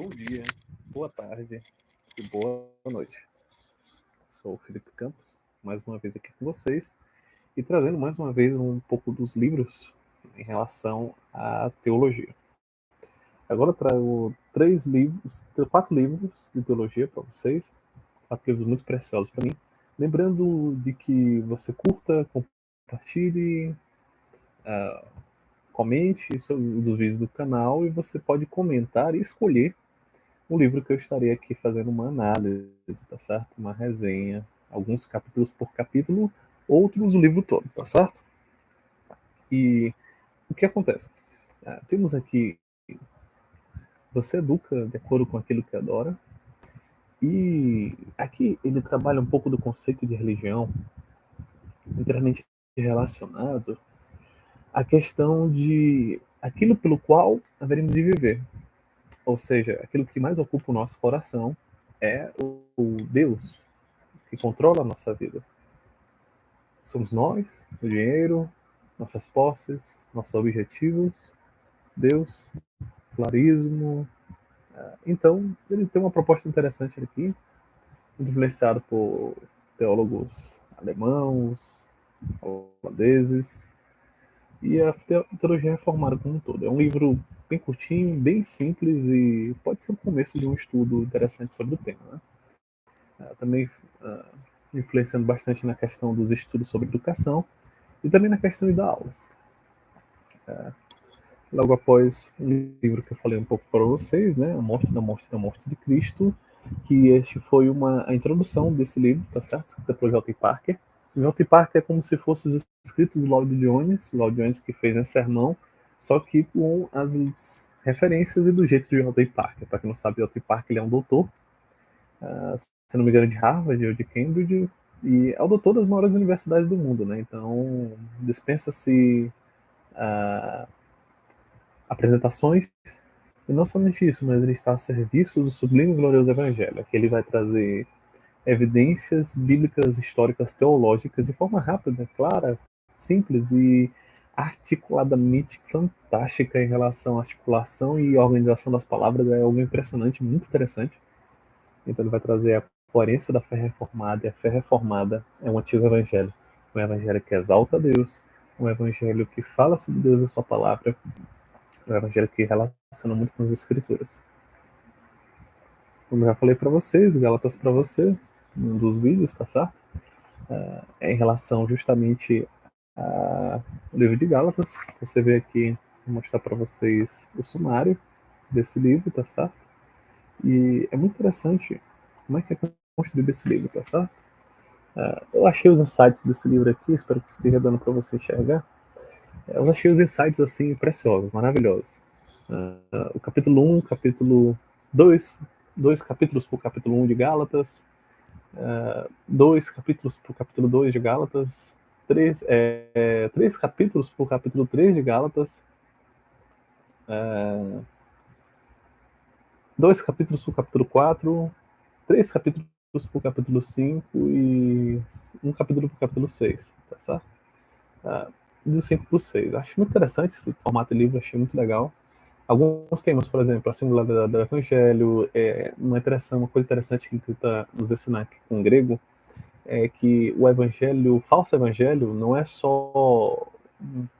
bom dia, boa tarde e boa noite. Sou o Felipe Campos, mais uma vez aqui com vocês e trazendo mais uma vez um pouco dos livros em relação à teologia. Agora eu trago quatro livros de teologia para vocês, quatro livros muito preciosos para mim. Lembrando de que você curta, compartilhe, comente sobre os vídeos do canal e você pode comentar e escolher um livro que eu estarei aqui fazendo uma análise, tá certo? Uma resenha, alguns capítulos por capítulo, outros o livro todo, tá certo? E o que acontece? Temos aqui, você educa de acordo com aquilo que adora, e aqui ele trabalha um pouco do conceito de religião, inteiramente relacionado à questão de aquilo pelo qual haveremos de viver. Ou seja, aquilo que mais ocupa o nosso coração é o Deus que controla a nossa vida. Somos nós, o dinheiro, nossas posses, nossos objetivos, Deus, clarismo. Então, ele tem uma proposta interessante aqui, influenciado por teólogos alemãos, holandeses, e a teologia reformada como um todo. É um livro bem curtinho, bem simples e pode ser o começo de um estudo interessante sobre o tema, né? Também influenciando bastante na questão dos estudos sobre educação e também na questão de dar aulas. Logo após um livro que eu falei um pouco para vocês, né, A Morte da Morte da Morte de Cristo, que este foi a introdução desse livro, tá certo? Escrita por J. Parker. J. Parker é como se fosse os escritos do Lloyd Jones que fez esse sermão, só que com as referências e do jeito de J. Parker. Para quem não sabe, J. Parker ele é um doutor, se não me engano, de Harvard ou de Cambridge, e é o doutor das maiores universidades do mundo, né? Então, dispensa-se apresentações, e não somente isso, mas ele está a serviço do sublime e glorioso Evangelho, que ele vai trazer evidências bíblicas, históricas, teológicas de forma rápida, clara, simples e articuladamente fantástica em relação à articulação e organização das palavras. É algo impressionante, muito interessante. Então ele vai trazer a coerência da fé reformada, e a fé reformada é um antigo evangelho, um evangelho que exalta a Deus, um evangelho que fala sobre Deus e sua palavra, um evangelho que relaciona muito com as escrituras. Como eu já falei para vocês, Gálatas para você, um dos vídeos, tá certo? É em relação justamente ao livro de Gálatas. Você vê aqui, vou mostrar para vocês o sumário desse livro, tá certo? E é muito interessante como é que é construído esse livro, tá certo? Eu achei os insights desse livro aqui, espero que esteja dando para você enxergar. Eu achei os insights assim preciosos, maravilhosos. O capítulo 1, capítulo 2, dois capítulos para o capítulo 1 de Gálatas, dois capítulos para o capítulo 2 de Gálatas, três capítulos para o capítulo 3 de Gálatas, dois capítulos para o capítulo 4, três capítulos para o capítulo 5 e um capítulo para o capítulo 6, tá certo? Do 5 para o 6. Acho muito interessante esse formato de livro, achei muito legal. Alguns temas, por exemplo, a singularidade do Evangelho, uma coisa interessante que ele tenta nos ensinar aqui com o grego, é que o falso evangelho, não é só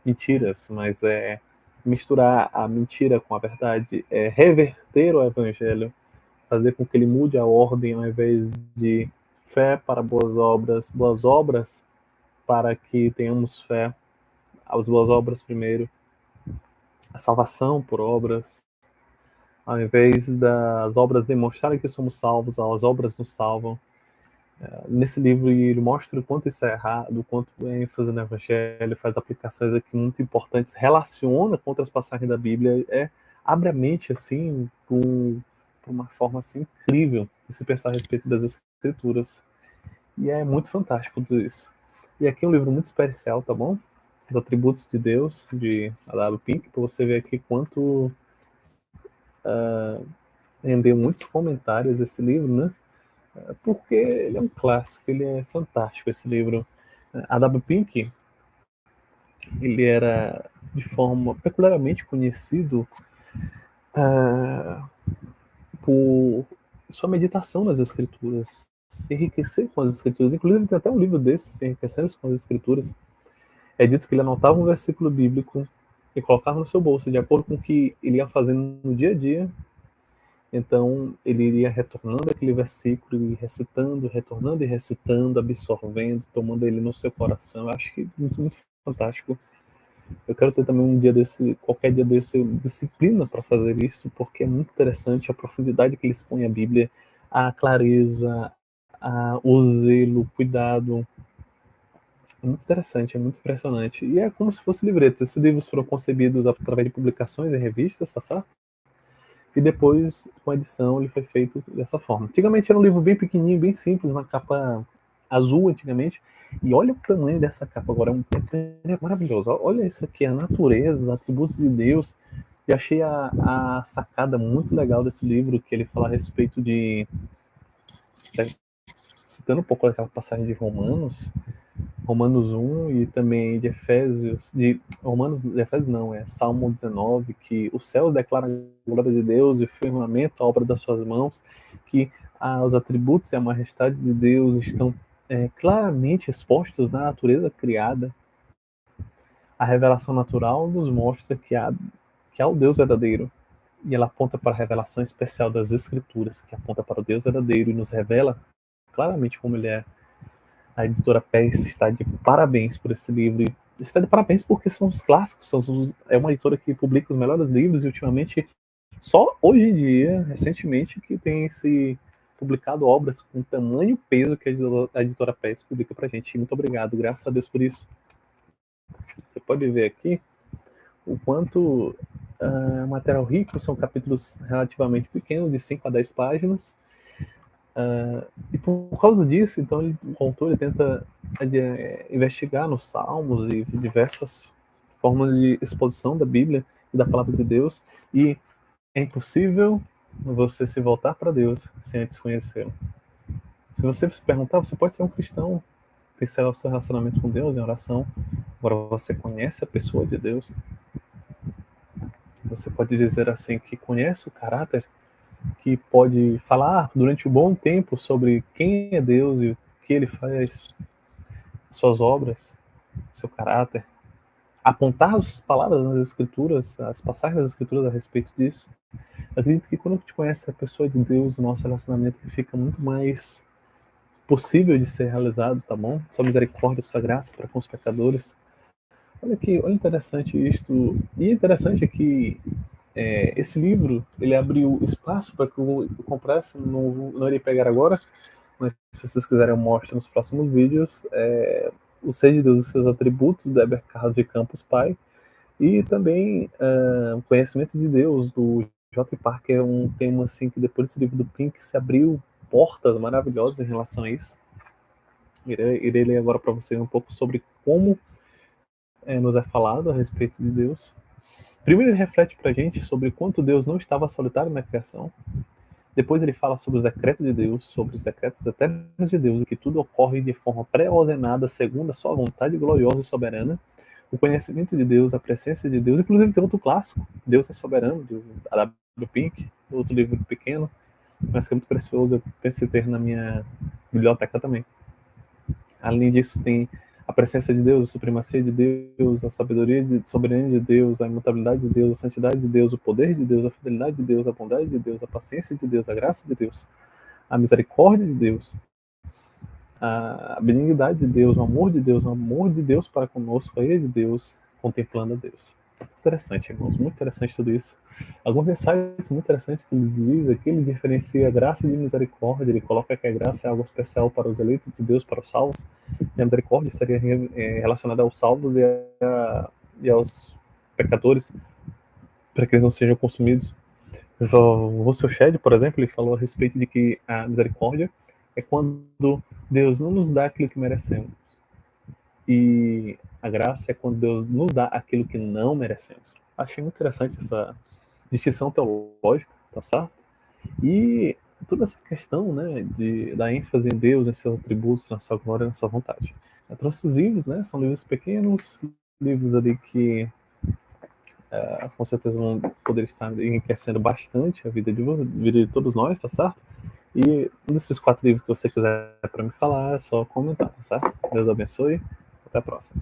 mentiras, mas é misturar a mentira com a verdade, é reverter o evangelho, fazer com que ele mude a ordem, ao invés de fé para boas obras para que tenhamos fé, as boas obras primeiro, a salvação por obras, ao invés das obras demonstrarem que somos salvos, as obras nos salvam. Nesse livro ele mostra o quanto isso é errado, o quanto é ênfase no Evangelho, faz aplicações aqui muito importantes, relaciona com outras passagens da Bíblia, abre a mente assim por uma forma assim incrível de se pensar a respeito das Escrituras. E é muito fantástico tudo isso. E aqui é um livro muito especial, tá bom? Os Atributos de Deus, de A.W. Pink, para você ver aqui quanto rendeu muitos comentários esse livro, né? Porque ele é um clássico, ele é fantástico esse livro. A.W. Pink, ele era de forma peculiarmente conhecido por sua meditação nas Escrituras, se enriquecer com as Escrituras. Inclusive, tem até um livro desse, Se Enriquecendo com as Escrituras. É dito que ele anotava um versículo bíblico e colocava no seu bolso, de acordo com o que ele ia fazendo no dia a dia. Então, ele iria retornando aquele versículo e recitando, retornando e recitando, absorvendo, tomando ele no seu coração. Eu acho que muito, muito fantástico. Eu quero ter também um dia desse, qualquer dia desse, disciplina para fazer isso, porque é muito interessante a profundidade que ele expõe a Bíblia, a clareza, o zelo, o cuidado. É muito interessante, é muito impressionante. E é como se fosse livretos. Esses livros foram concebidos através de publicações em revistas, tá certo? E depois, com a edição, ele foi feito dessa forma. Antigamente era um livro bem pequenininho, bem simples, uma capa azul antigamente. E olha o tamanho dessa capa agora, é maravilhoso. Olha isso aqui, a natureza, os atributos de Deus. E achei a sacada muito legal desse livro, que ele fala a respeito de... Citando um pouco aquela passagem de Romanos 1 e também de Efésios, de Efésios não, é Salmo 19, que os céus declaram a glória de Deus e o firmamento a obra das suas mãos, que os atributos e a majestade de Deus estão claramente expostos na natureza criada. A revelação natural nos mostra que há o Deus verdadeiro, e ela aponta para a revelação especial das Escrituras, que aponta para o Deus verdadeiro e nos revela claramente como ele é. A editora Pés está de parabéns por esse livro. Está de parabéns porque são os clássicos. É uma editora que publica os melhores livros e ultimamente, só hoje em dia, recentemente, que tem se publicado obras com tamanho e peso que a editora Pés publica pra gente. Muito obrigado, graças a Deus por isso. Você pode ver aqui o quanto material rico, são capítulos relativamente pequenos, de 5 a 10 páginas. E por causa disso, então, o autor tenta investigar nos Salmos e diversas formas de exposição da Bíblia e da Palavra de Deus, e é impossível você se voltar para Deus sem antes conhecê-lo. Se você se perguntar, você pode ser um cristão, pensar o seu relacionamento com Deus em oração, agora você conhece a pessoa de Deus, você pode dizer assim que conhece o caráter, que pode falar durante um bom tempo sobre quem é Deus e o que ele faz, suas obras, seu caráter, apontar as palavras nas Escrituras, as passagens das Escrituras a respeito disso. Eu acredito que quando a gente conhece a pessoa de Deus, o nosso relacionamento fica muito mais possível de ser realizado, tá bom? Sua misericórdia, sua graça para com os pecadores. Olha interessante isto. E é interessante que esse livro, ele abriu espaço para que eu comprasse, não irei pegar agora, mas se vocês quiserem eu mostro nos próximos vídeos, o Ser de Deus e seus atributos, do Heber Carlos de Campos Pai, e também o Conhecimento de Deus, do J. Parker, é um tema assim que depois desse livro do Pink se abriu portas maravilhosas em relação a isso. Irei ler agora para vocês um pouco sobre como nos é falado a respeito de Deus. Primeiro ele reflete para a gente sobre quanto Deus não estava solitário na criação. Depois ele fala sobre os decretos de Deus, sobre os decretos eternos de Deus, e que tudo ocorre de forma pré-ordenada, segundo a sua vontade gloriosa e soberana. O conhecimento de Deus, a presença de Deus, inclusive tem outro clássico, Deus é Soberano, do Pink, outro livro pequeno, mas que é muito precioso, eu penso em ter na minha biblioteca também. Além disso, tem a presença de Deus, a supremacia de Deus, a sabedoria a soberania de Deus, a imutabilidade de Deus, a santidade de Deus, o poder de Deus, a fidelidade de Deus, a bondade de Deus, a paciência de Deus, a graça de Deus, a misericórdia de Deus, a benignidade de Deus, o amor de Deus para conosco, a ira de Deus, contemplando a Deus. Interessante, irmãos, muito interessante tudo isso. Alguns insights muito interessantes que ele diz aqui, ele diferencia a graça de misericórdia, ele coloca que a graça é algo especial para os eleitos de Deus, para os salvos, e a misericórdia estaria relacionada aos salvos e aos pecadores, para que eles não sejam consumidos. O Russell Shedd, por exemplo, ele falou a respeito de que a misericórdia é quando Deus não nos dá aquilo que merecemos. E a graça é quando Deus nos dá aquilo que não merecemos. Achei muito interessante essa distinção teológica, tá certo? E toda essa questão, né, da ênfase em Deus, em seus atributos, na sua glória, na sua vontade. Eu trouxe os livros, né, são livros pequenos, livros ali que com certeza vão poder estar enriquecendo bastante a vida de todos nós, tá certo? E um desses 4 livros que você quiser para me falar, é só comentar, tá certo? Deus abençoe. Até a próxima.